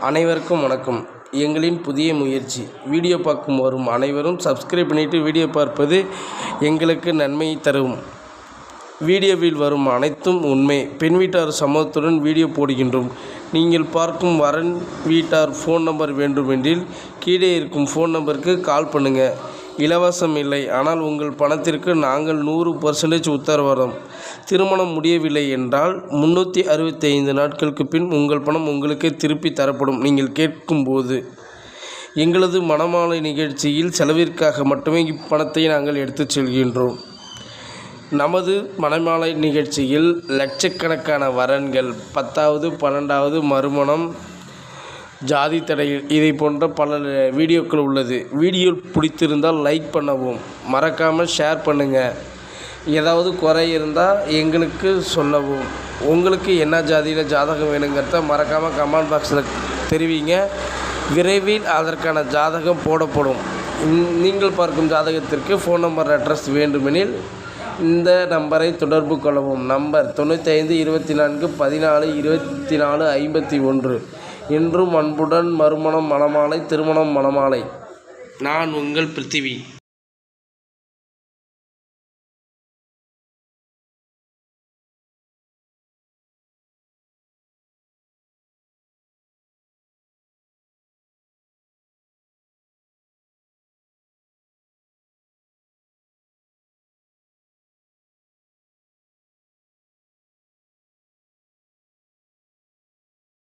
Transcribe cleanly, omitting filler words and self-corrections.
அனைவருக்கும் வணக்கம். எங்களின் புதிய முயற்சி. வீடியோ பார்க்கும் வரும் அனைவரும் சப்ஸ்கிரைப் பண்ணிவிட்டு வீடியோ பார்ப்பது எங்களுக்கு நன்மையை தரும். வீடியோவில் வரும் அனைத்தும் உண்மை. பெண் வீட்டார் சம்மதத்துடன் வீடியோ போடுகின்றோம். நீங்கள் பார்க்கும் வரன் வீட்டார் ஃபோன் நம்பர் வேண்டுமென்றில் கீழே இருக்கும் ஃபோன் நம்பருக்கு கால் பண்ணுங்கள். இலவசம் இல்லை. ஆனால் உங்கள் பணத்திற்கு நாங்கள் 100% உத்தரவாதம். திருமணம் முடியவில்லை என்றால் 365 நாட்களுக்கு பின் உங்கள் பணம் உங்களுக்கே திருப்பி தரப்படும். நீங்கள் கேட்கும்போது எங்களது மணமாலை நிகழ்ச்சியில் செலவிற்காக மட்டுமே இப்பணத்தை நாங்கள் எடுத்துச் செல்கின்றோம். நமது மணமாலை நிகழ்ச்சியில் லட்சக்கணக்கான வரன்கள், 10வது 12வது மறுமணம், ஜாதி தடையில் இதை போன்ற பல வீடியோக்கள் உள்ளது. வீடியோ பிடித்திருந்தால் லைக் பண்ணவும், மறக்காமல் ஷேர் பண்ணுங்கள். ஏதாவது குறை இருந்தால் எங்களுக்கு சொல்லவும். உங்களுக்கு என்ன ஜாதியில் ஜாதகம் வேணுங்கிறத மறக்காமல் கமெண்ட் பாக்ஸில் தெரிவிங்க. விரைவில் அதற்கான ஜாதகம் போடப்படும். நீங்கள் பார்க்கும் ஜாதகத்திற்கு ஃபோன் நம்பர் அட்ரஸ் வேண்டுமெனில் இந்த நம்பரை தொடர்பு கொள்ளவும். நம்பர் 95 24 14 24 51. என்றும் அன்புடன் மறுமணம் மணமாலை, திருமணம் மணமாலை. நான் உங்கள் பிருத்திவி.